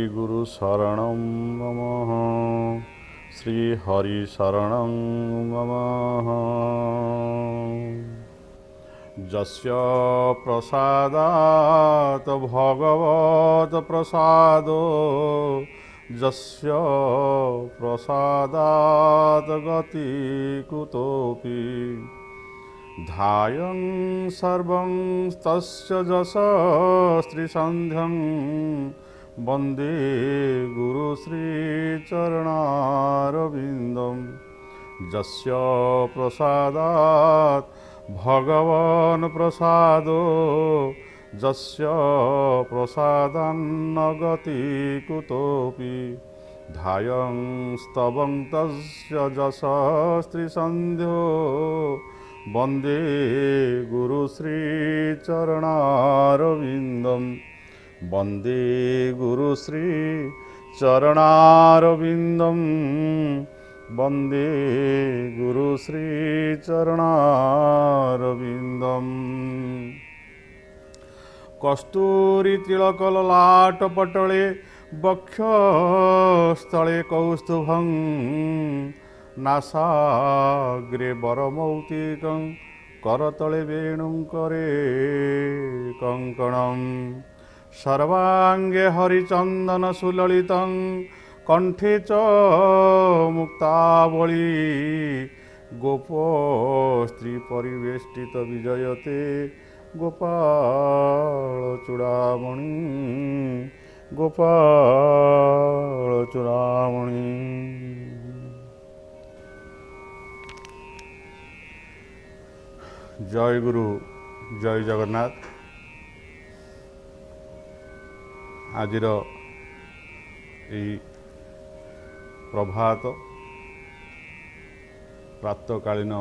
गुरु शरणं मम श्री हरि शरणं मम जस्य प्रसादात् भगवत् प्रसादो जस्य प्रसादात् गति कुतोऽपि ध्यायं सर्वं तस्य यशस्त्रिसन्ध्यं वन्दे गुरुश्रीचरणारविन्दं यस्य प्रसादात् भगवान् प्रसादो जस्य प्रसादान्न गति कुतोऽपि ध्यायं स्तवं तस्य यशस्त्रिसन्ध्यो वन्दे गुरुश्रीचरणारविन्दं वन्दे गुरुश्रीचरणारविन्दं वन्दे गुरुश्रीचरणारविन्दम् कस्तूरितिलकललाटपटले वक्षस्थले कौस्तुभं नासाग्रे वरमौक्तिकं करतले वेणुं करे कङ्कणं सर्वाङ्गे हरिचन्दनसुललितं कंठे च मुक्तावली गोपस्त्री परिवेष्टित विजयते गोपाल चूड़ामणि गोपाल चूड़ामणि। जय गुरु जय जगन्नाथ। आजिर प्रभात प्रातकालीन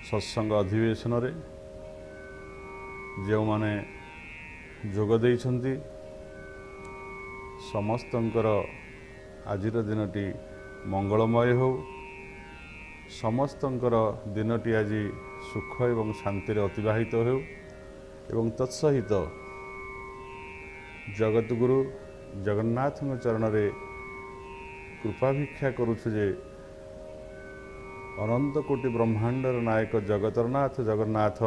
सत्संग अधिवेशन रे जो माने जोग देइछंती समस्तंकर आजिर दिनटी मंगलमय हो, समस्तंकर दिनटी आज सुख एवं शांति रे अतिबाहित हो एवं तत्सहित जगत गुरु जगन्नाथ चरण रे कृपा भिक्षा करुछु जे अनंत कोटि ब्रह्मांडर नायक जगतरनाथ जगन्नाथ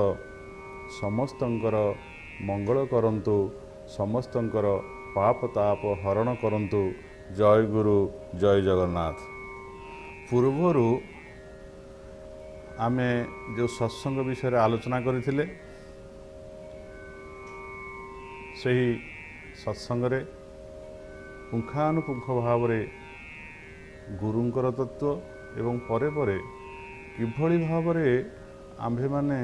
समस्तंकर मंगल करंतु, समस्तंकर पाप ताप हरण करंतु। जय गुरु जय जगन्नाथ। पूर्वरु आमे जो सत्संग विषय आलोचना करथिले सही सत्संग रे पुंखानुपुंख भाव रे गुरुंकर तत्व एवं परे परे किभଳି भावरे आम्भे माने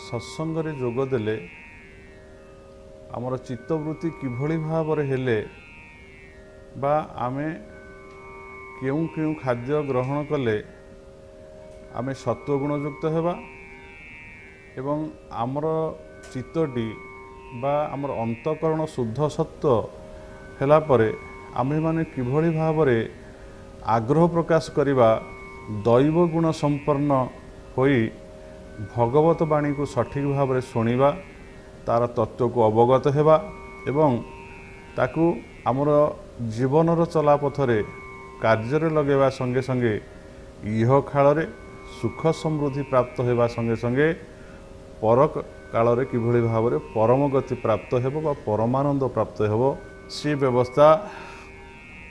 सत्संग रे जोग देले आमर चित्तवृत्ति किभଳି भावरे हेले बा आमे केउ केउ खाद्य ग्रहण कले आमे सत्वगुण युक्त हेबा एवं आमर चित्तटी बा आमर अंतकरण शुद्ध सत्व हेला परे आम्भे माने किभଳି भावरे आग्रह प्रकाश करिबा दैव गुण संपन्न होई भगवत वाणी को सठिक भाव में शुणा तार तत्व को अवगत हेबा एवं ताकू आमर जीवनर चलापथरे कार्य लगेवा संगे संगे इह काल सुख समृद्धि प्राप्त होगा संगे संगे पर काल किभଳି भाव में परम गति प्राप्त हेबो बा परमानंद प्राप्त हेबो सी व्यवस्था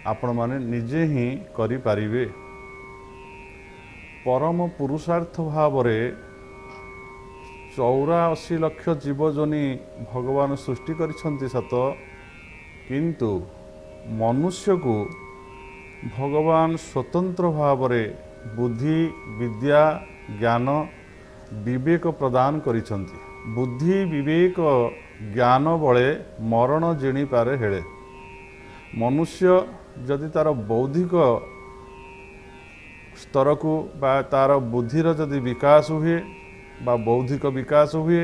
आपण माने निजे ही करि पारिबे। परम पुरुषार्थ भाव में 84 लाख जीवजनी भगवान सृष्टि करिसंती सत, किंतु मनुष्य को भगवान स्वतंत्र भाव में बुद्धि विद्या ज्ञान विवेक प्रदान करिसंती। बुद्धि विवेक ज्ञान बळे मरण जिणी पारे हेले। मनुष्य जदि तार बौद्धिक स्तर को बा तार बुद्धिर जदि विकास हुए बा बौद्धिक विकास हुए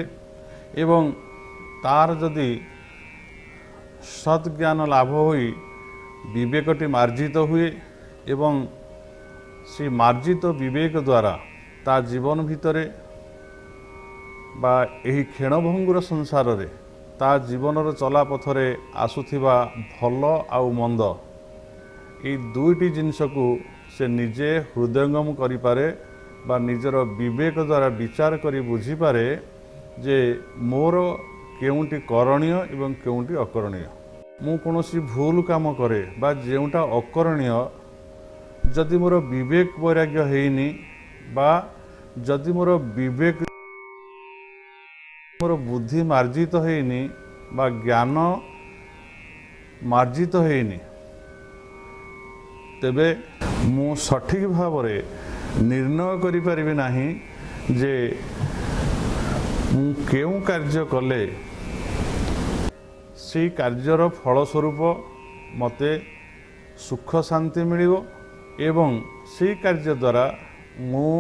एवं तार जदि सद्ज्ञान लाभ होई विवेकटी मार्जित हुए एवं से मार्जित विवेक द्वारा ता जीवन भितरे बा एही क्षणभंगुर संसार रे ତା ଜୀବନର ଚଲାପଥରେ ଆସୁଥିବା ଭଲ ଆଉ ମନ୍ଦ ଏଇ ଦୁଇଟି ଜିନିଷକୁ ସେ ନିଜେ ହୃଦୟଙ୍ଗମ କରିପାରେ ବା ନିଜର ବିବେକ ଦ୍ୱାରା ବିଚାର କରି ବୁଝିପାରେ ଯେ ମୋର କେଉଁଟି କରଣୀୟ ଏବଂ କେଉଁଟି ଅକରଣୀୟ। ମୁଁ କୌଣସି ଭୁଲ କାମ କରେ ବା ଯେଉଁଟା ଅକରଣୀୟ ଯଦି ମୋର ବିବେକ ବୈରାଗ୍ୟ ହେଇନି ବା ଯଦି ମୋର ବିବେକ ମୋର ବୁଦ୍ଧି ମାର୍ଜିତ ହେଇନି ବା ଜ୍ଞାନ ମାର୍ଜିତ ହେଇନି ତେବେ ମୁଁ ସଠିକ ଭାବରେ ନିର୍ଣ୍ଣୟ କରିପାରିବି ନାହିଁ ଯେ ମୁଁ କେଉଁ କାର୍ଯ୍ୟ କଲେ ସେହି କାର୍ଯ୍ୟର ଫଳସ୍ୱରୂପ ମୋତେ ସୁଖ ଶାନ୍ତି ମିଳିବ ଏବଂ ସେହି କାର୍ଯ୍ୟ ଦ୍ୱାରା ମୁଁ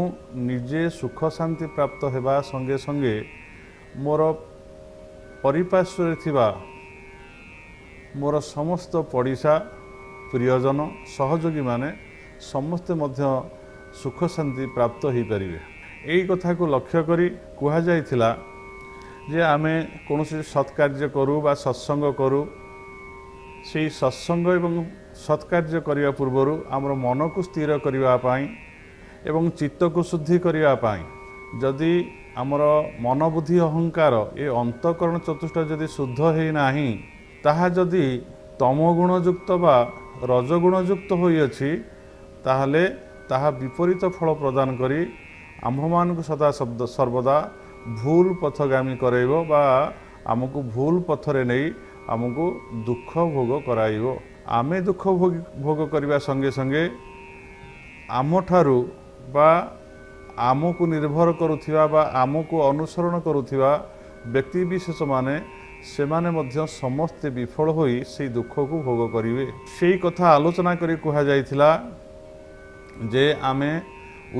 ନିଜେ ସୁଖ ଶାନ୍ତି ପ୍ରାପ୍ତ ହେବା ସଙ୍ଗେ ସଙ୍ଗେ ମୋର ପରିପାର୍ଶ୍ୱରେ ଥିବା ମୋର ସମସ୍ତ ପଡ଼ିଶା ପ୍ରିୟଜନ ସହଯୋଗୀମାନେ ସମସ୍ତେ ମଧ୍ୟ ସୁଖ ଶାନ୍ତି ପ୍ରାପ୍ତ ହୋଇପାରିବେ। ଏହି କଥାକୁ ଲକ୍ଷ୍ୟ କରି କୁହାଯାଇଥିଲା ଯେ ଆମେ କୌଣସି ସତ୍କାର୍ଯ୍ୟ କରୁ ବା ସତ୍ସଙ୍ଗ କରୁ ସେହି ସତ୍ସଙ୍ଗ ଏବଂ ସତ୍କାର୍ଯ୍ୟ କରିବା ପୂର୍ବରୁ ଆମର ମନକୁ ସ୍ଥିର କରିବା ପାଇଁ ଏବଂ ଚିତ୍ତକୁ ଶୁଦ୍ଧି କରିବା ପାଇଁ ଯଦି ଆମର ମନ ବୁଦ୍ଧି ଅହଙ୍କାର ଏ ଅନ୍ତଃକରଣ ଚତୁଷ୍ଟ ଯଦି ଶୁଦ୍ଧ ହୋଇନାହିଁ ତାହା ଯଦି ତମଗୁଣଯୁକ୍ତ ବା ରଜଗୁଣଯୁକ୍ତ ହୋଇଅଛି ତାହେଲେ ତାହା ବିପରୀତ ଫଳ ପ୍ରଦାନ କରି ଆମ୍ଭମାନଙ୍କୁ ସଦା ସର୍ବଦା ଭୁଲ ପଥଗାମୀ କରାଇବ ବା ଆମକୁ ଭୁଲ ପଥରେ ନେଇ ଆମକୁ ଦୁଃଖ ଭୋଗ କରାଇବ। ଆମେ ଦୁଃଖ ଭୋଗ କରିବା ସଙ୍ଗେ ସଙ୍ଗେ ଆମଠାରୁ ବା ଆମକୁ ନିର୍ଭର କରୁଥିବା ବା ଆମକୁ ଅନୁସରଣ କରୁଥିବା ବ୍ୟକ୍ତିବିଶେଷମାନେ ସେମାନେ ମଧ୍ୟ ସମସ୍ତେ ବିଫଳ ହୋଇ ସେହି ଦୁଃଖକୁ ଭୋଗ କରିବେ। ସେହି କଥା ଆଲୋଚନା କରି କୁହାଯାଇଥିଲା ଯେ ଆମେ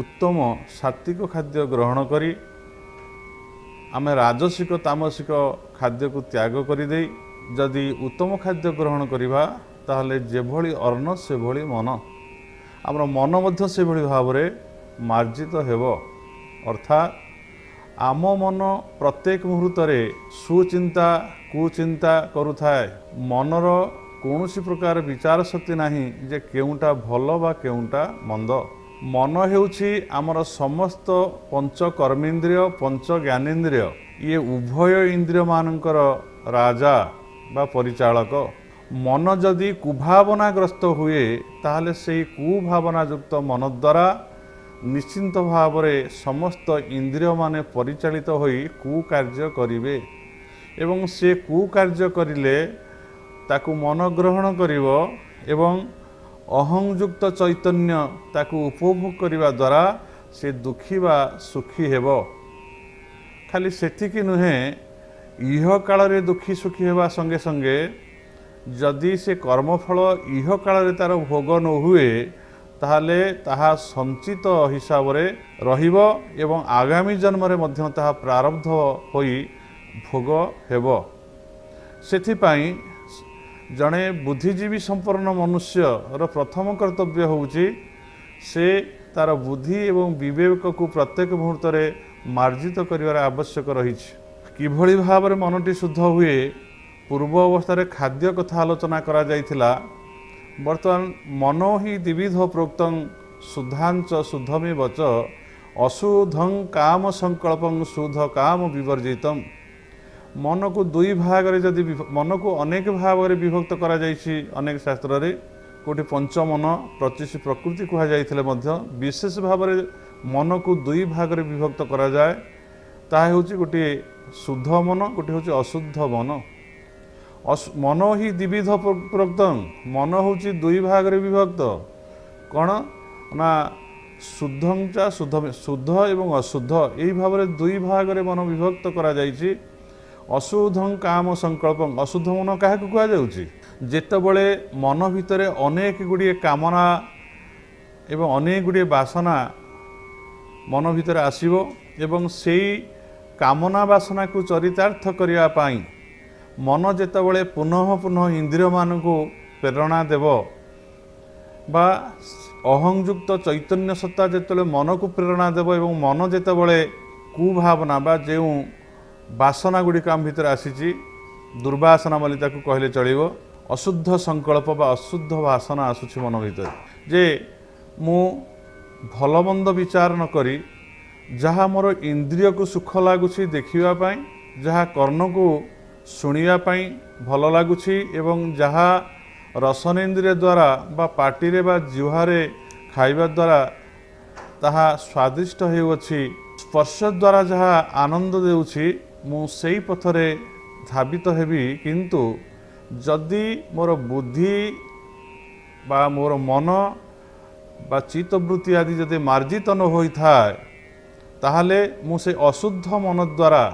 ଉତ୍ତମ ସାତ୍ତ୍ୱିକ ଖାଦ୍ୟ ଗ୍ରହଣ କରି ଆମେ ରାଜସିକ ତାମସିକ ଖାଦ୍ୟକୁ ତ୍ୟାଗ କରିଦେଇ ଯଦି ଉତ୍ତମ ଖାଦ୍ୟ ଗ୍ରହଣ କରିବା ତାହେଲେ ଯେଭଳି ଅନ୍ନ ସେଭଳି ମନ ଆମର ମନ ମଧ୍ୟ ସେଭଳି ଭାବରେ ମାର୍ଜିତ ହେବ। ଅର୍ଥାତ୍ ଆମ ମନ ପ୍ରତ୍ୟେକ ମୁହୂର୍ତ୍ତରେ ସୁଚିନ୍ତା କୁଚିନ୍ତା କରୁଥାଏ। ମନର କୌଣସି ପ୍ରକାର ବିଚାର ଶକ୍ତି ନାହିଁ ଯେ କେଉଁଟା ଭଲ ବା କେଉଁଟା ମନ୍ଦ। ମନ ହେଉଛି ଆମର ସମସ୍ତ ପଞ୍ଚ କର୍ମେନ୍ଦ୍ରିୟ ପଞ୍ଚ ଜ୍ଞାନେନ୍ଦ୍ରିୟ ଇଏ ଉଭୟ ଇନ୍ଦ୍ରିୟମାନଙ୍କର ରାଜା ବା ପରିଚାଳକ। ମନ ଯଦି କୁଭାବନାଗ୍ରସ୍ତ ହୁଏ ତାହେଲେ ସେହି କୁଭାବନାଯୁକ୍ତ ମନ ଦ୍ୱାରା ନିଶ୍ଚିନ୍ତ ଭାବରେ ସମସ୍ତ ଇନ୍ଦ୍ରିୟମାନେ ପରିଚାଳିତ ହୋଇ କୁକାର୍ଯ୍ୟ କରିବେ ଏବଂ ସେ କୁକାର୍ଯ୍ୟ କରିଲେ ତାକୁ ମନ ଗ୍ରହଣ କରିବ ଏବଂ ଅହଂଯୁକ୍ତ ଚୈତନ୍ୟ ତାକୁ ଉପଭୋଗ କରିବା ଦ୍ୱାରା ସେ ଦୁଃଖୀ ବା ସୁଖୀ ହେବ। ଖାଲି ସେତିକି ନୁହେଁ ଇହ କାଳରେ ଦୁଃଖୀ ସୁଖୀ ହେବା ସଙ୍ଗେ ସଙ୍ଗେ ଯଦି ସେ କର୍ମଫଳ ଇହ କାଳରେ ତାର ଭୋଗ ନ ହୁଏ ତାହେଲେ ତାହା ସଞ୍ଚିତ ହିସାବରେ ରହିବ ଏବଂ ଆଗାମୀ ଜନ୍ମରେ ମଧ୍ୟ ତାହା ପ୍ରାରବ୍ଧ ହୋଇ ଭୋଗ ହେବ। ସେଥିପାଇଁ ଜଣେ ବୁଦ୍ଧିଜୀବୀ ସମ୍ପନ୍ନ ମନୁଷ୍ୟର ପ୍ରଥମ କର୍ତ୍ତବ୍ୟ ହେଉଛି ସେ ତାର ବୁଦ୍ଧି ଏବଂ ବିବେକକୁ ପ୍ରତ୍ୟେକ ମୁହୂର୍ତ୍ତରେ ମାର୍ଜିତ କରିବାର ଆବଶ୍ୟକ ରହିଛି। କିଭଳି ଭାବରେ ମନଟି ଶୁଦ୍ଧ ହୁଏ ପୂର୍ବ ଅବସ୍ଥାରେ ଖାଦ୍ୟ କଥା ଆଲୋଚନା କରାଯାଇଥିଲା। ବର୍ତ୍ତମାନ ମନୋ ହି ଦ୍ୱିବିଧ ପ୍ରୋକ୍ତଂ ଶୁଦ୍ଧାଞ୍ଚ ଶୁଦ୍ଧମେ ବଚ ଅଶୁଦ୍ଧଂ କାମ ସଂକଳ୍ପଂ ଶୁଦ୍ଧ କାମ ବିବର୍ଜିତମ୍। ମନକୁ ଦୁଇ ଭାଗରେ ଯଦି ମନକୁ ଅନେକ ଭାବରେ ବିଭକ୍ତ କରାଯାଇଛି ଅନେକ ଶାସ୍ତ୍ରରେ କେଉଁଠି ପଞ୍ଚମନ 25 ପ୍ରକୃତି କୁହାଯାଇଥିଲେ ମଧ୍ୟ ବିଶେଷ ଭାବରେ ମନକୁ ଦୁଇ ଭାଗରେ ବିଭକ୍ତ କରାଯାଏ। ତାହା ହେଉଛି ଗୋଟିଏ ଶୁଦ୍ଧ ମନ ଗୋଟିଏ ହେଉଛି ଅଶୁଦ୍ଧ ମନ। ମନ ହିଁ ଦ୍ୱିବିଧ ପ୍ରୋକ୍ତଂ ମନ ହେଉଛି ଦୁଇ ଭାଗରେ ବିଭକ୍ତ। କ'ଣ ନା ଶୁଦ୍ଧଞ୍ଚ ଶୁଦ୍ଧ ଏବଂ ଅଶୁଦ୍ଧ ଏହି ଭାବରେ ଦୁଇ ଭାଗରେ ମନ ବିଭକ୍ତ କରାଯାଇଛି। ଅଶୁଦ୍ଧଂ କାମ ସଂକଳ୍ପଂ ଅଶୁଦ୍ଧ ମନ କାହାକୁ କୁହାଯାଉଛି? ଯେତେବେଳେ ମନ ଭିତରେ ଅନେକ ଗୁଡ଼ିଏ କାମନା ଏବଂ ଅନେକ ଗୁଡ଼ିଏ ବାସନା ମନ ଭିତରେ ଆସିବ ଏବଂ ସେଇ କାମନା ବାସନାକୁ ଚରିତାର୍ଥ କରିବା ପାଇଁ ମନ ଯେତେବେଳେ ପୁନଃ ପୁନଃ ଇନ୍ଦ୍ରିୟମାନଙ୍କୁ ପ୍ରେରଣା ଦେବ ବା ଅହଂଯୁକ୍ତ ଚୈତନ୍ୟ ସତ୍ତା ଯେତେବେଳେ ମନକୁ ପ୍ରେରଣା ଦେବ ଏବଂ ମନ ଯେତେବେଳେ କୁଭାବନା ବା ଯେଉଁ ବାସନା ଗୁଡ଼ିକ ଆମ ଭିତରେ ଆସିଛି दुर्वासना बोली ताकू कहले चलिबो। अशुद्ध संकल्प बा अशुद्ध वासना आसुछि मन भीतर जे मु भल मंद विचार न करी जहाँ मोर इंद्रिय को सुख लगुच देखा जहाँ कर्ण को शुणा भल लगुच एवं जहाँ रसनेन्द्रिय द्वारा बा पाटिरे बा जिह्वारे खाइबा द्वारा ताहा स्वादिष्ट होउछि स्पर्श द्वारा जहाँ आनंद देउछि मु सेई पथरे धावित हेबी। किंतु जदि मोर बुद्धि बा मोर मन बा चित्तवृत्ति आदि जदि मार्जित न होई थाए ताहले मु से अशुद्ध मन द्वारा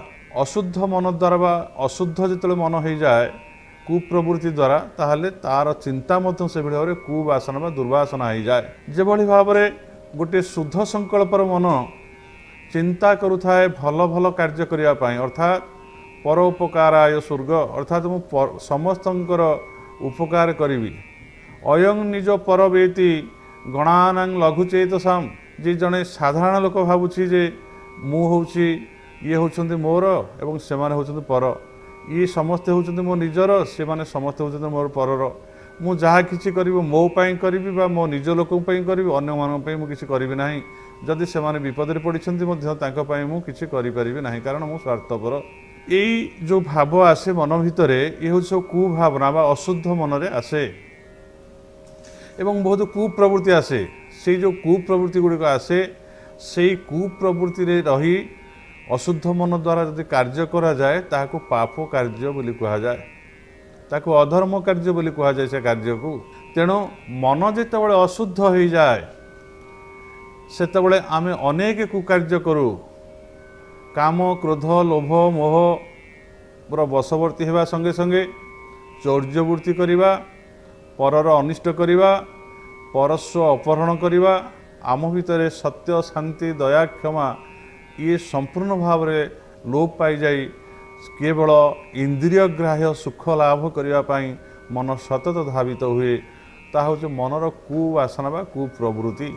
बा अशुद्ध जिते मन हो जाए कुप्रवृत्ति द्वारा ताहले तार चिंता मध्य से भाव में कुवासना बा दुर्वासना हो जाए। जेभली भाव में गोटे शुद्ध संकल्पर मन चिंता करुथाए भल भल कार्य करने अर्थात परोपकाराय स्वर्ग अर्थात मु समस्तंकर उपकार करी अयं निज परवेति गणानां लघुचेतसाम जी जड़े साधारण लोक भावुची जे मु होउची ये होउछन्ति मोर एवं सेमाने होउछन्ति पर ये समस्ते होउछन्ति मो निजर से माने समस्ते होउछन्ति मोर परर मु जहाँ किछि करिबो मो पई करिबि बा मो निज लोकन पई करिबि अन्य मानन पई मु किछि करिबि नाही। जदि सेमाने विपद रे पडिछन्ति मध्य तांको पई मु किछि करि परिबि नाही कारण मु स्वार्थपर। एई जो भाव आसे मन भितरे ये होउछ कुभावना बा अशुद्ध मन रे आसे एवं बहुत कुप्रवृत्ति आसे। से जो कुप्रवृत्ति गुड़िक आसे से कुप्रवृत्ति रे रही अशुद्ध मन द्वारा यदि कार्य करा जाए ताहाको पाप कार्य बोली कहा जाए ताको अधर्म कार्य बोली कहा जाए से कार्य को। तेणु मन जितेबाला अशुद्ध हो जाए सेतेबाला आमे अनेक कुकार्य करू काम क्रोध लोभ मोह पूरा बशवर्ती होगा संगे संगे चौर्यवृत्ति करवा परर अनिष्ट करवा परस्व अपहरण करवा आम भितर सत्य शांति दया क्षमा ये संपूर्ण भाव में लोप पाई जाई केवल इंद्रिय ग्राह्य सुख लाभ करने मन सतत धावित हुए ताहा हूँ मनर कुवासना बा कुप्रवृत्ति।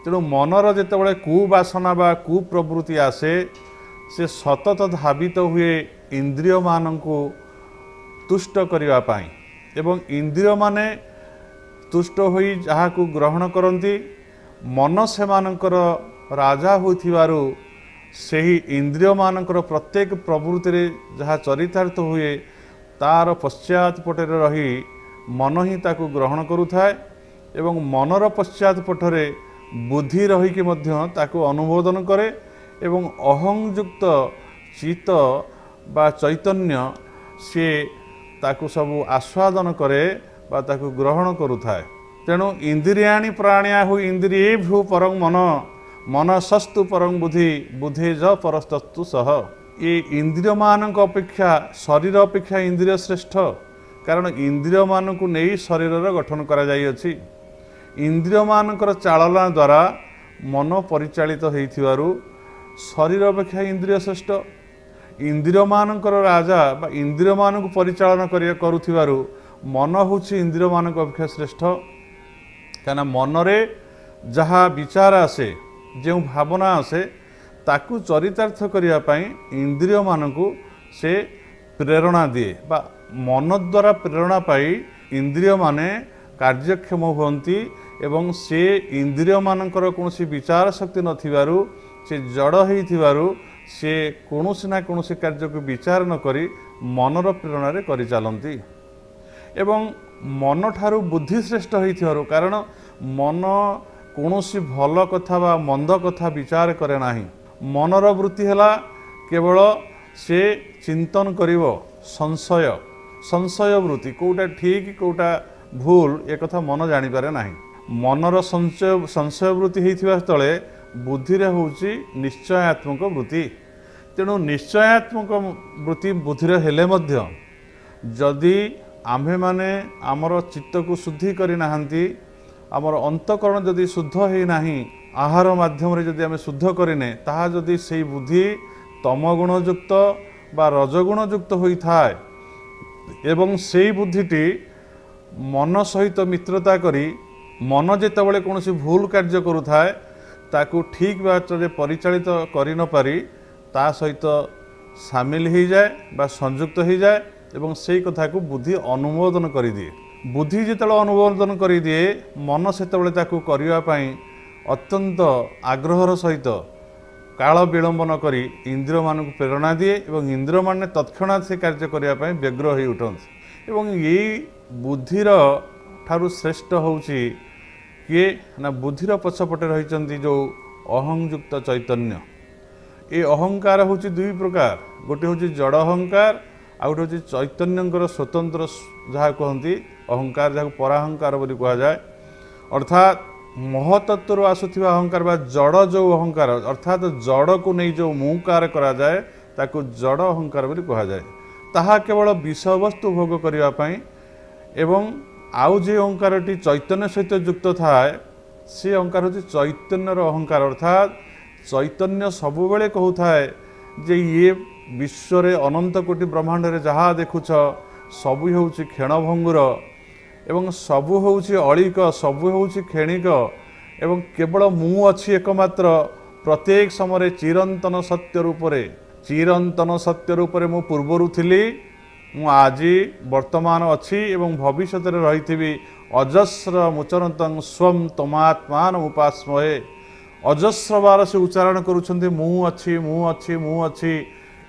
तेणु मनर जितेबाला कुवासना बा कुप्रवृत्ति आसे से सतत धावित हुए इंद्रिय मान को तुष्ट करने एवं इंद्रिय माने तुष्ट होई जहाँ को ग्रहण करती मन से मानकर राजा होथिबारु सेही इंद्रिय मानकर प्रत्येक प्रवृत्ति रे जहाँ चरितार्थ हुए तार पश्चात पटे रही मन ही ताकू ग्रहण करुथाए एवं मनर पश्चात पटरे बुद्धि रहीकि मध्य ताकू अनुमोदन करे एवं अहंयुक्त चित्त बा चैतन्य से ताकू सबू आस्वादन करे बा ताकू ग्रहण करुथाए। तेणु इंद्रियाणि प्राणिया हु इंद्रिये भू परं मन मन सस्तु परं बुद्धि बुद्धे ज परस्तस्तु सह। ये इंद्रिय मानक अपेक्षा शरीर अपेक्षा इंद्रिय श्रेष्ठ कारण इंद्रिय मान को नहीं शरीर गठन करा जाई अछि। इंद्रिय मानकर चालना द्वारा मन परिचालित होइथिबारु शरीर अपेक्षा इंद्रिय श्रेष्ठ। इंद्रिय मानकर राजा बा इंद्रिय मान को परिचालन करुथिबारु मन होछि इंद्रिय मानक अपेक्षा श्रेष्ठ काना मनरे जहाँ विचार आसे जो भावना आसे ताकू चरितार्थ करने पाई इंद्रिय मान को से प्रेरणा दिए बा मन द्वारा प्रेरणा पाई इंद्रिय माने कार्यक्षम हुंती एवं से इंद्रिय मानकर कौनसी विचार शक्ति नथिबारु से जड़ होइथिबारु से कौनसी ना कौनसी कार्य को विचार न करी मनर प्रेरणा रे करि चालंती एवं मन ठारू बुद्धि श्रेष्ठ होइथिबारु कारण मन कौनसी भल कथा बा मंद कथा विचार करे नाही। मनर वृत्ति हैला केवल से चिंतन करिवो संशय संशय वृत्ति कोटा ठीक कोटा भूल एक कथा मन जानी पारे नाही। मनर संशय वृत्ति होइथिबा तळे बुद्धि रे होउची निश्चयात्मक वृत्ति। तेणु निश्चयात्मक वृत्ति बुद्धि रे हेले मध्य जदि आम्भे माने आमर चित्त को शुद्धि करि नाहंती आमर अंतकरण जदि शुद्ध है नाही आहार माध्यम रे जदि आमे शुद्ध करिने ताहा जदि सेई बुद्धि तमगुणयुक्त बा रजगुणयुक्त होई थाए एवं सेई बुद्धिटी मन सहित मित्रता करी मन जेतेबेले कौनसी भूल कार्य करुथाए ताकू ठीक बाटरे परिचालित करि न पारी ता सहित सामिल हो जाए बा संयुक्त हो जाए ଏବଂ ସେଇ କଥାକୁ ବୁଦ୍ଧି ଅନୁମୋଦନ କରିଦିଏ। ବୁଦ୍ଧି ଯେତେବେଳେ ଅନୁମୋଦନ କରିଦିଏ, ମନ ସେତେବେଳେ ତାକୁ କରିବା ପାଇଁ ଅତ୍ୟନ୍ତ ଆଗ୍ରହର ସହିତ କାଳ ବିଳମ୍ବ ନ କରି ଇନ୍ଦ୍ରିୟମାନଙ୍କୁ ପ୍ରେରଣା ଦିଏ ଏବଂ ଇନ୍ଦ୍ରିୟମାନେ ତତ୍କ୍ଷଣାତ ସେ କାର୍ଯ୍ୟ କରିବା ପାଇଁ ବ୍ୟଗ୍ର ହୋଇ ଉଠନ୍ତି। ଏବଂ ଏଇ ବୁଦ୍ଧିର ଠାରୁ ଶ୍ରେଷ୍ଠ ହେଉଛି କିଏ ନା, ବୁଦ୍ଧିର ପଛପଟେ ରହିଛନ୍ତି ଯେଉଁ ଅହଂଯୁକ୍ତ ଚୈତନ୍ୟ। ଏ ଅହଙ୍କାର ହେଉଛି ଦୁଇ ପ୍ରକାର, ଗୋଟେ ହେଉଛି ଜଡ଼ ଅହଙ୍କାର, ଆଉ ଗୋଟେ ହେଉଛି ଚୈତନ୍ୟଙ୍କର ସ୍ୱତନ୍ତ୍ର ଯାହା କୁହନ୍ତି ଅହଙ୍କାର, ଯାହାକୁ ପରାହଙ୍କାର ବୋଲି କୁହାଯାଏ। ଅର୍ଥାତ୍ ମହତତ୍ଵରୁ ଆସୁଥିବା ଅହଙ୍କାର ବା ଜଡ଼ ଯେଉଁ ଅହଙ୍କାର, ଅର୍ଥାତ୍ ଜଡ଼କୁ ନେଇ ଯେଉଁ ମୁଁକାର କରାଯାଏ ତାକୁ ଜଡ଼ ଅହଙ୍କାର ବୋଲି କୁହାଯାଏ। ତାହା କେବଳ ବିଷୟବସ୍ତୁ ଭୋଗ କରିବା ପାଇଁ। ଏବଂ ଆଉ ଯେ ଅହଙ୍କାରଟି ଚୈତନ୍ୟ ସହିତ ଯୁକ୍ତ ଥାଏ, ସେ ଅହଙ୍କାର ହେଉଛି ଚୈତନ୍ୟର ଅହଙ୍କାର। ଅର୍ଥାତ୍ ଚୈତନ୍ୟ ସବୁବେଳେ କହୁଥାଏ ଯେ ଇଏ ବିଶ୍ୱରେ ଅନନ୍ତ କୋଟି ବ୍ରହ୍ମାଣ୍ଡରେ ଯାହା ଦେଖୁଛ ସବୁ ହେଉଛି କ୍ଷଣଭଙ୍ଗୁର ଏବଂ ସବୁ ହେଉଛି ଅଳିକ, ସବୁ ହେଉଛି କ୍ଷଣିକ ଏବଂ କେବଳ ମୁଁ ଅଛି ଏକମାତ୍ର ପ୍ରତ୍ୟେକ ସମୟରେ ଚିରନ୍ତନ ସତ୍ୟ ରୂପରେ। ଚିରନ୍ତନ ସତ୍ୟ ରୂପରେ ମୁଁ ପୂର୍ବରୁ ଥିଲି, ମୁଁ ଆଜି ବର୍ତ୍ତମାନ ଅଛି ଏବଂ ଭବିଷ୍ୟତରେ ରହିଥିବି। ଅଜସ୍ର ମୁଚରନ୍ତଂ ସ୍ୱଂ ତମାତ୍ମାନ ଉପାସ୍ମହେ। ଅଜସ୍ର ବାର ସେ ଉଚ୍ଚାରଣ କରୁଛନ୍ତି ମୁଁ ଅଛି, ମୁଁ ଅଛି, ମୁଁ ଅଛି।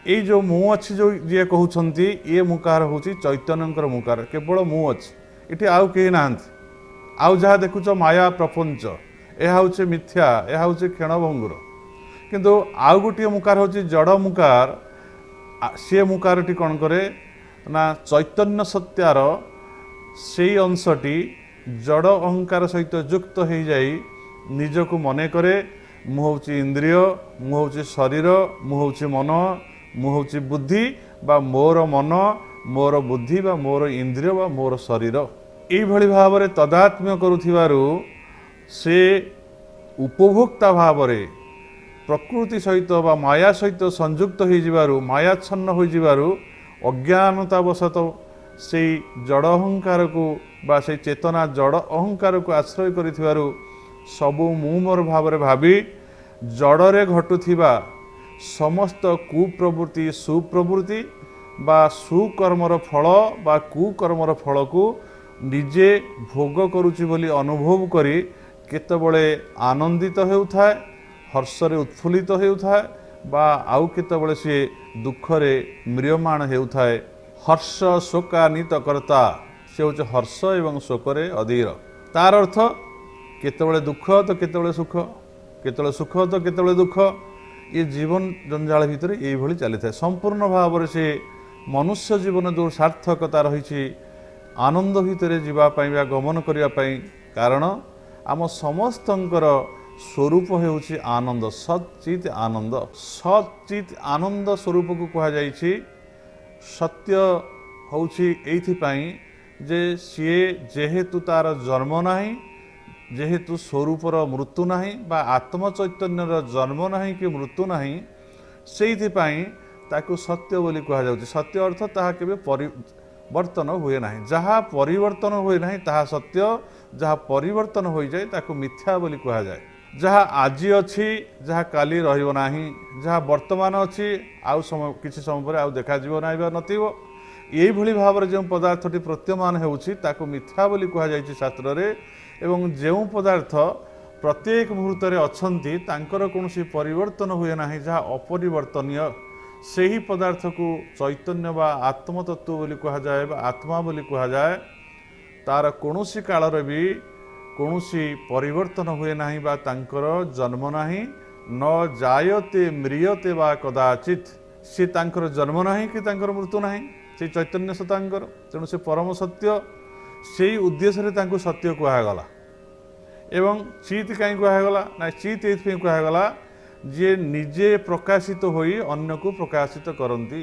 ଏଇ ଯେଉଁ ମୁଁ ଅଛି ଯେଉଁ ଯିଏ କହୁଛନ୍ତି, ଇଏ ମୁକାର ହେଉଛି ଚୈତନ୍ୟଙ୍କର ମୁକାର। କେବଳ ମୁଁ ଅଛି, ଏଠି ଆଉ କେହି ନାହାନ୍ତି। ଆଉ ଯାହା ଦେଖୁଛ ମାୟା ପ୍ରପଞ୍ଚ, ଏହା ହେଉଛି ମିଥ୍ୟା, ଏହା ହେଉଛି କ୍ଷଣଭଙ୍ଗୁର। କିନ୍ତୁ ଆଉ ଗୋଟିଏ ମୁକାର ହେଉଛି ଜଡ଼ ମୁକାର। ସେ ମୁକାରଟି କ'ଣ କରେ ନା, ଚୈତନ୍ୟ ସତ୍ୟାର ସେଇ ଅଂଶଟି ଜଡ଼ ଅହଙ୍କାର ସହିତ ଯୁକ୍ତ ହୋଇଯାଇ ନିଜକୁ ମନେ କରେ ମୁଁ ହେଉଛି ଇନ୍ଦ୍ରିୟ, ମୁଁ ହେଉଛି ଶରୀର, ମୁଁ ହେଉଛି ମନ, ମୁଁ ହେଉଛି ବୁଦ୍ଧି ବା ମୋର ମନ, ମୋର ବୁଦ୍ଧି ବା ମୋର ଇନ୍ଦ୍ରିୟ ବା ମୋର ଶରୀର। ଏଇଭଳି ଭାବରେ ତଦାତ୍ମ୍ୟ କରୁଥିବାରୁ ସେ ଉପଭୋକ୍ତା ଭାବରେ ପ୍ରକୃତି ସହିତ ବା ମାୟା ସହିତ ସଂଯୁକ୍ତ ହୋଇଯିବାରୁ, ମାୟାଚ୍ଛନ୍ନ ହୋଇଯିବାରୁ ଅଜ୍ଞାନତାବଶତଃ ସେଇ ଜଡ଼ ଅହଙ୍କାରକୁ ବା ସେଇ ଚେତନା ଜଡ଼ ଅହଙ୍କାରକୁ ଆଶ୍ରୟ କରିଥିବାରୁ ସବୁ ମୁଁ ମୋର ଭାବରେ ଭାବି ଜଡ଼ରେ ଘଟୁଥିବା ସମସ୍ତ କୁପ୍ରବୃତ୍ତି ସୁପ୍ରବୃତ୍ତି ବା ସୁକର୍ମର ଫଳ ବା କୁକର୍ମର ଫଳକୁ ନିଜେ ଭୋଗ କରୁଛି ବୋଲି ଅନୁଭବ କରି କେତେବେଳେ ଆନନ୍ଦିତ ହେଉଥାଏ, ହର୍ଷରେ ଉତ୍ଫୁଲ୍ଲିତ ହେଉଥାଏ ବା ଆଉ କେତେବେଳେ ସିଏ ଦୁଃଖରେ ମ୍ରିୟମାଣ ହେଉଥାଏ। ହର୍ଷ ଶୋକାନିତ କର୍ତ୍ତା, ସେ ହେଉଛି ହର୍ଷ ଏବଂ ଶୋକରେ ଅଧୀର। ତାର ଅର୍ଥ କେତେବେଳେ ଦୁଃଖ ତ କେତେବେଳେ ସୁଖ, କେତେବେଳେ ସୁଖ ତ କେତେବେଳେ ଦୁଃଖ। ଏ ଜୀବନ ଜଞ୍ଜାଳ ଭିତରେ ଏଇଭଳି ଚାଲିଥାଏ। ସମ୍ପୂର୍ଣ୍ଣ ଭାବରେ ସେ ମନୁଷ୍ୟ ଜୀବନ ଯେଉଁ ସାର୍ଥକତା ରହିଛି ଆନନ୍ଦ ଭିତରେ ଯିବା ପାଇଁ ବା ଗମନ କରିବା ପାଇଁ, କାରଣ ଆମ ସମସ୍ତଙ୍କର ସ୍ୱରୂପ ହେଉଛି ଆନନ୍ଦ, ସଚ୍ଚିତ୍ ଆନନ୍ଦ। ସଚ୍ଚିତ୍ ଆନନ୍ଦ ସ୍ୱରୂପକୁ କୁହାଯାଇଛି। ସତ୍ୟ ହେଉଛି ଏଇଥିପାଇଁ ଯେ ସିଏ ଯେହେତୁ ତାର ଜନ୍ମ ନାହିଁ, ଯେହେତୁ ସ୍ୱରୂପର ମୃତ୍ୟୁ ନାହିଁ ବା ଆତ୍ମଚୈତନ୍ୟର ଜନ୍ମ ନାହିଁ କି ମୃତ୍ୟୁ ନାହିଁ, ସେଇଥିପାଇଁ ତାକୁ ସତ୍ୟ ବୋଲି କୁହାଯାଉଛି। ସତ୍ୟ ଅର୍ଥ ତାହା କେବେ ପରିବର୍ତ୍ତନ ହୁଏ ନାହିଁ। ଯାହା ପରିବର୍ତ୍ତନ ହୁଏ ନାହିଁ ତାହା ସତ୍ୟ, ଯାହା ପରିବର୍ତ୍ତନ ହୋଇଯାଏ ତାକୁ ମିଥ୍ୟା ବୋଲି କୁହାଯାଏ। ଯାହା ଆଜି ଅଛି, ଯାହା କାଲି ରହିବ ନାହିଁ, ଯାହା ବର୍ତ୍ତମାନ ଅଛି ଆଉ କିଛି ସମୟ ପରେ ଆଉ ଦେଖାଯିବ ନାହିଁ ବା ନଥିବ, ଏଇଭଳି ଭାବରେ ଯେଉଁ ପଦାର୍ଥଟି ପ୍ରତୀୟମାନ ହେଉଛି ତାକୁ ମିଥ୍ୟା ବୋଲି କୁହାଯାଇଛି ଶାସ୍ତ୍ରରେ। ଏବଂ ଯେଉଁ ପଦାର୍ଥ ପ୍ରତ୍ୟେକ ମୁହୂର୍ତ୍ତରେ ଅଛନ୍ତି ତାଙ୍କର କୌଣସି ପରିବର୍ତ୍ତନ ହୁଏ ନାହିଁ, ଯାହା ଅପରିବର୍ତ୍ତନୀୟ, ସେହି ପଦାର୍ଥକୁ ଚୈତନ୍ୟ ବା ଆତ୍ମତତ୍ତ୍ୱ ବୋଲି କୁହାଯାଏ ବା ଆତ୍ମା ବୋଲି କୁହାଯାଏ। ତାର କୌଣସି କାଳରେ ବି କୌଣସି ପରିବର୍ତ୍ତନ ହୁଏ ନାହିଁ ବା ତାଙ୍କର ଜନ୍ମ ନାହିଁ। ନ ଜାୟତେ ମ୍ରିୟତେ ବା କଦାଚିତ୍, ସେ ତାଙ୍କର ଜନ୍ମ ନାହିଁ କି ତାଙ୍କର ମୃତ୍ୟୁ ନାହିଁ, ସେ ଚୈତନ୍ୟ ସତାଙ୍କର। ତେଣୁ ସେ ପରମ ସତ୍ୟ, ସେଇ ଉଦ୍ଦେଶ୍ୟରେ ତାଙ୍କୁ ସତ୍ୟ କୁହାଗଲା। ଏବଂ ଚିତ୍ କାହିଁ କୁହାଗଲା ନା, ଚିତ୍ ଏଇଥିପାଇଁ କୁହାଗଲା ଯିଏ ନିଜେ ପ୍ରକାଶିତ ହୋଇ ଅନ୍ୟକୁ ପ୍ରକାଶିତ କରନ୍ତି।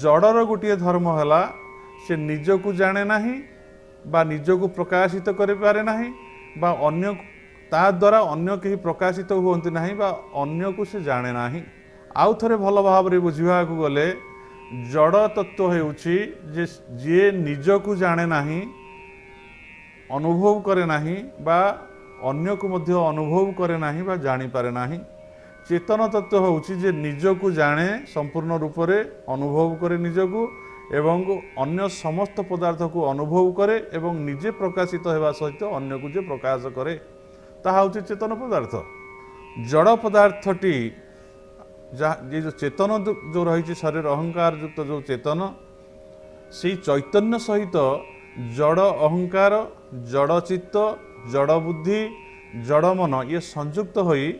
ଜଡ଼ର ଗୋଟିଏ ଧର୍ମ ହେଲା ସେ ନିଜକୁ ଜାଣେ ନାହିଁ ବା ନିଜକୁ ପ୍ରକାଶିତ କରିପାରେ ନାହିଁ ବା ଅନ୍ୟ ତା ଦ୍ୱାରା ଅନ୍ୟ କେହି ପ୍ରକାଶିତ ହୁଅନ୍ତି ନାହିଁ ବା ଅନ୍ୟକୁ ସେ ଜାଣେ ନାହିଁ। ଆଉ ଥରେ ଭଲ ଭାବରେ ବୁଝିବାକୁ ଗଲେ ଜଡ଼ ତତ୍ତ୍ୱ ହେଉଛି ଯେ ଯିଏ ନିଜକୁ ଜାଣେ ନାହିଁ, ଅନୁଭବ କରେ ନାହିଁ ବା ଅନ୍ୟକୁ ମଧ୍ୟ ଅନୁଭବ କରେ ନାହିଁ ବା ଜାଣିପାରେ ନାହିଁ। ଚେତନ ତତ୍ତ୍ୱ ହେଉଛି ଯେ ନିଜକୁ ଜାଣେ ସମ୍ପୂର୍ଣ୍ଣ ରୂପରେ, ଅନୁଭବ କରେ ନିଜକୁ एवं अन्य समस्त पदार्थ को अनुभव करे एवं निजे प्रकाशित होगा सहित अन्य को जे प्रकाश करे ताहा होची चेतन पदार्थ। जड़ पदार्थटी ये जो चेतन जो रही शरीर अहंकार युक्त जो चेतन से चैतन्य सहित जड़ अहंकार जड़ चित्त जड़ बुद्धि जड़ मन ये संयुक्त होई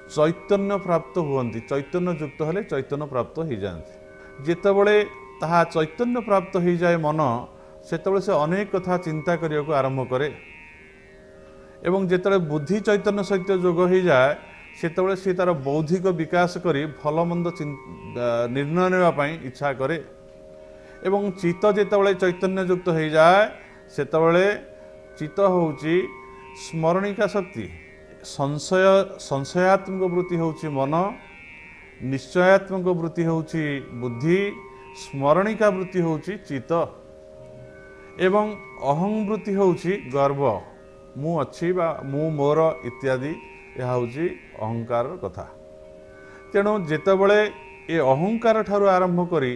चैतन्य प्राप्त हुअन्ति। चैतन्य युक्त हेले चैतन्य प्राप्त हो जाती। जितेबले ताहा चैतन्य प्राप्त हो जाए मन सेतबले से अनेक कथा चिंता करने को आरंभ करे एवं जिते बुद्धि चैतन्य सहित जोग हो जाए सेतबले से तार बौद्धिक विकास करी भल मंद निर्णय नेवाई इच्छा करे एवं चित्त जितेबले चैतन्य युक्त हो जाए सेतबले चित्त होउची स्मरणिका शक्ति संशयात्मक वृत्ति होउची मन निश्चयात्मक वृत्ति होउची बुद्धि स्मरणिका वृत्ति होउची चित्त एवं अहं वृत्ति होउची गर्व मु अच्छी बा मु मोर इत्यादि यह होउची अहंकार कथा। तेणु जेतेबले ए अहंकार ठारू आरंभ करी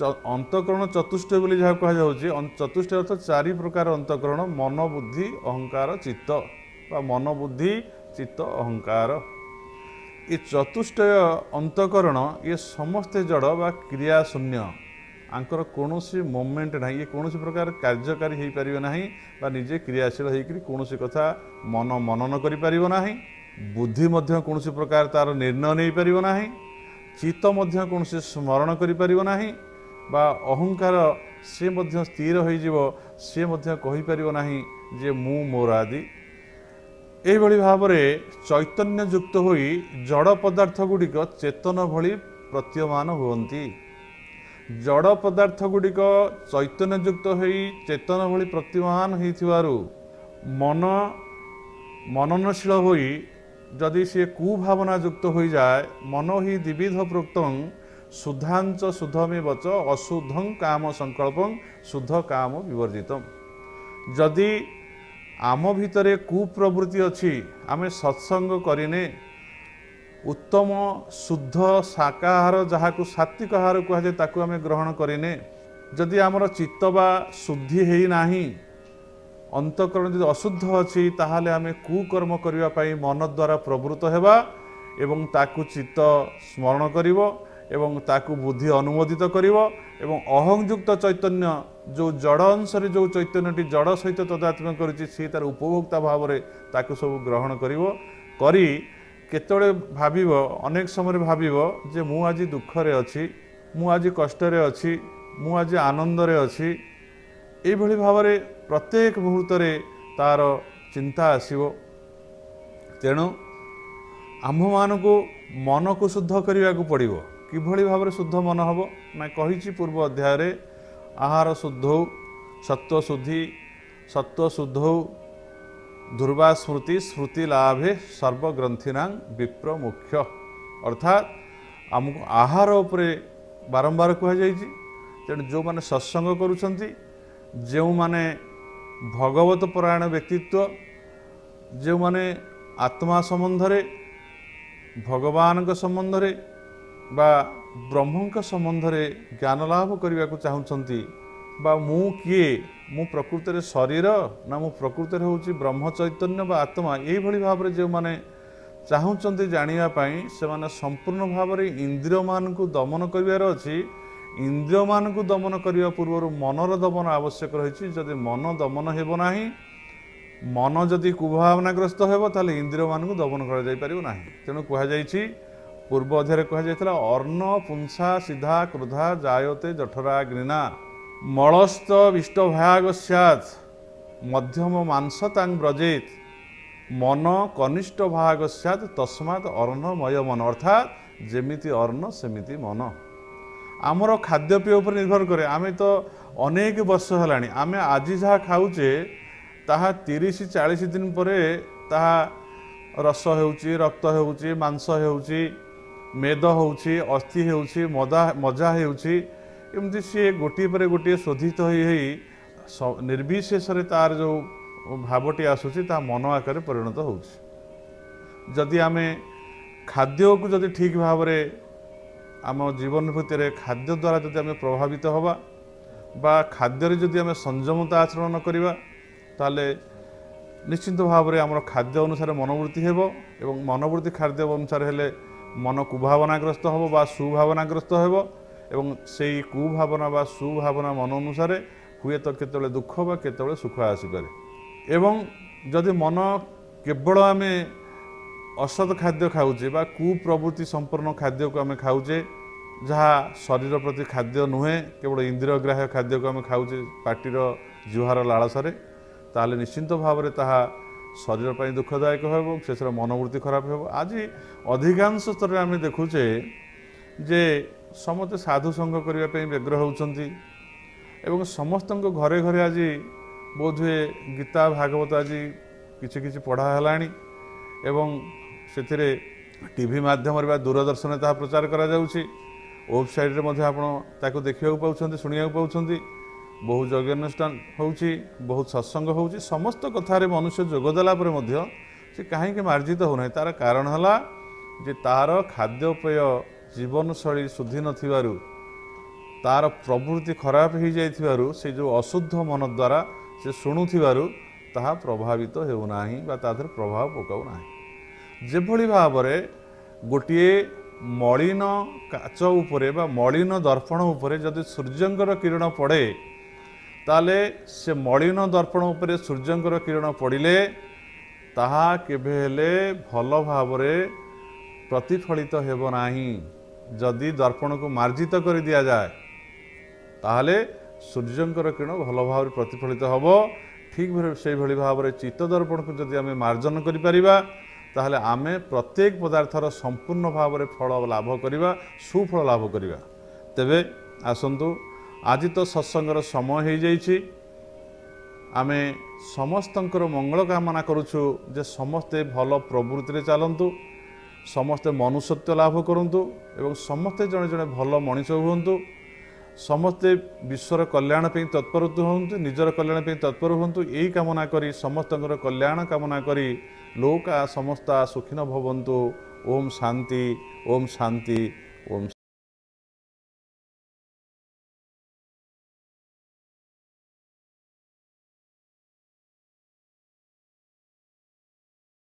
अंतकरण चतुष्टय बोली जहाँ कहुच्छे चतुष्टय अर्थ चारि प्रकार अंतकरण मन बुद्धि अहंकार चित्त बा मन बुद्धि चित्त अहंकार ये चतुष्टय अंतकरण ये समस्ते जड़ बा क्रिया शून्य आंकर कौन मोमेंट ना ये कौन प्रकार कार्यकारी हो पार ना बा निजे क्रियाशील होकर कौन कथा मन मनन कर पार ना बुद्धि कौन प्रकार तार निर्णय नहीं पार ना चित्त कौन स्मरण कर पार ना बा अहंकार से मध्य स्थिर हो सी कही पार ना जे मु मोर आदि एभली भाव चैतन्य युक्त होई जड़ पदार्थ गुड़िक चेतन भली प्रतीयमान हुअन्ति। जड़ पदार्थ गुड़िक चैतन्य युक्त होई चेतन भली प्रतीयमान होइथिबारु मन मननशील होई जदि से कुभावना युक्त हो जाए मन ही द्विविध प्रोक्तं शुद्धांच शुद्धमे वच अशुद्धं काम संकल्पं शुद्ध काम विवर्जितम। जदि आम भितरे कुप्रवृत्ति अच्छी आमे सत्संग करिने उत्तम शुद्ध शाकाहार जहाँ को सात्विक आहार कहुए ताकू आमे ग्रहण करिने जदि आमर चित्त बा शुद्धि है नाही अंतकरण जो अशुद्ध अच्छी ताहाले आमे कुकर्म करने पाई मन द्वारा प्रवृत्त हेबा एवं ताकू चित्त स्मरण करिवो एवं ताकू बुद्धि अनुमोदित करिवो एवं अहंयुक्त चैतन्य जो जड़ अंश जो चैतन्यटी जड़ सहित तदात्म्य करुच्ची सी तार उपभोक्ता भाव में ताकू सब ग्रहण करिवो करी केतबेले भाबिवो अनेक समय भाबिवो जे मु आज दुखरे अछि मु आज कष्टरे अछि मु आज आनंदरे अछि एभली भाव में प्रत्येक मुहूर्त तार चिंता आसीबो। तेणु आम्भ मानकु मन को शुद्ध करने को पड़ो किभली भाव में शुद्ध मन हम मैं कही पूर्व अध्याय रे आहार शुद्धौ सत्व शुद्धि सत्व शुद्धौ ध्रुवा स्मृति स्मृति लाभे सर्वग्रंथिनां विप्र मुख्य अर्थात आमको आहार उपरे बारंबार कहुई तेणु जो माने सत्संग करुछंती जो माने भगवत परायण व्यक्तित्व जो माने आत्मा संबंध रे भगवान संबंध रे बा ब्रह्म संबंध रे ज्ञान लाभ करने को चाहूँगी बा मु किए मु प्रकृत रे शरीर ना मु प्रकृत रे होची ब्रह्म चैतन्य बा आत्मा यही भाव में जो माने चाहूँगी जानापी से माने संपूर्ण भाव में इंद्रिय मान को दमन करार अच्छी इंद्रिय मान को दमन करने पूर्व मनर दमन आवश्यक रही जदि मन दमन हेब ना मन जदि कुभावनाग्रस्त हो ताले इंद्रिय मान को दमन कर तेणु कहुई पूर्व अध्याय कहुला अर्ण पुंसा सिधा क्रोधा जायते जठरा घृणा मलस्त विष्टभाग सैत् मध्यम मांसतां व्रजेत मन कनिष्ठ भाग सैत् तस्मात् अर्णमय मन अर्थात जेमिति अर्ण सेमिति मन आमर खाद्यपेय उपर निर्भर करे आमे तो अनेक वर्ष है आमे आज जहाँ खाऊचे ताहा 30-40 दिन पर ताहा रस होउची रक्त होउची मांस होउची मेद होउची अस्थि होउची मजा होउची एमती सी गोटे पर गोटे शोधित हो निर्विशेष तार जो भावटी आसूची ता मन आकार परिणत होउची। जदि आमे खाद्य को जदि ठीक भाव में आम जीवन भितर खाद्य द्वारा जदि आम प्रभावित हवा बा खाद्य जदि आम संयमता आचरण न करवा ताले निश्चित भाव में आम खाद्य अनुसार मनोवृत्ति हेब एवं मनोवृत्ति खाद्य अनुसार हेले मन कुभावनाग्रस्त हम बा सुभावनाग्रस्त हेब एवं से कुभावना बा सुभावना मन अनुसार हुए तो केतले दुख बा केतले सुख आसीपे एवं जदि मन केवल आम असत खाद्य खाऊे बा कुप्रवृत्ति संपन्न खाद्य को आम खाऊे जहाँ शरीर प्रति खाद्य नुहे केवल इंद्रियग्राह्य खाद्य को आम खाऊे पार्टीर जुहार लालसारे ताले निश्चिंत भाव में ताहा शरीर पर दुखदायक हो शेष मनोवृत्ति खराब हो। आज अधिकांश स्तर आम देखुचे जे समस्त साधु संग करने व्यग्र होती एवं समस्त घरे घरे आज बोधहुए गीता भागवत आज किछि किछि पढ़ा है एवं से टीवी माध्यम दूरदर्शन ता प्रचार करा जाउछि वेबसाइट रे आपको देखा पाँच शुणा पाँच बहु यज्ञानुष्ठान होउछि बहुत सत्संग होउछि समस्त कथार मनुष्य जोगदेला से कहीं मार्जित होना तार कारण है जे तार खाद्यपेय जीवनशैली शुद्धि नथिबारु तार प्रवृत्ति खराब हो जाइथिबारु से जो अशुद्ध मन द्वारा से शुणुथिबारु ताहा प्रभावित हेउनाही बा तादर प्रभाव पकाउ नाही। जेभଳି भावरे गोटे मलिन काच उपरे बा मलिन दर्पण उपरे जदि सूर्यंकर किरण पड़े ताले से मलिन दर्पण उपरे सूर्यंकर किरण पड़िले ताहा केबे हेले भल भावरे प्रतिफलित हेब नाही। जदि दर्पण को मार्जित कर दिया जाए ताहले सूर्यंकर किरण भल भाव प्रतिफलित हम ठीक से भाव में चित्त दर्पण को जदि आम मार्जन करिपरिबा ताहले आमे प्रत्येक पदार्थर संपूर्ण भाव में फल लाभ करिबा सुफल लाभ करिबा। तेबे आसंतु आज तो सत्संगर समय हो जाइछि आमे समस्तंकर मंगल कामना करुछु जे समस्ते भल प्रवृत्ति रे चलंतु समस्ते मनुष्यत्व लाभ करंतु एवं समस्ते जड़े जड़े भल मनीष हुंतु समस्ते विश्वर कल्याण पे तत्पर हूँ निजर कल्याण पे तत्पर हूँ यही कामना करी समस्त कल्याण कामना करी लोका समस्ता सुखिन भवन्तु। ओम शांति ओम शांति ओम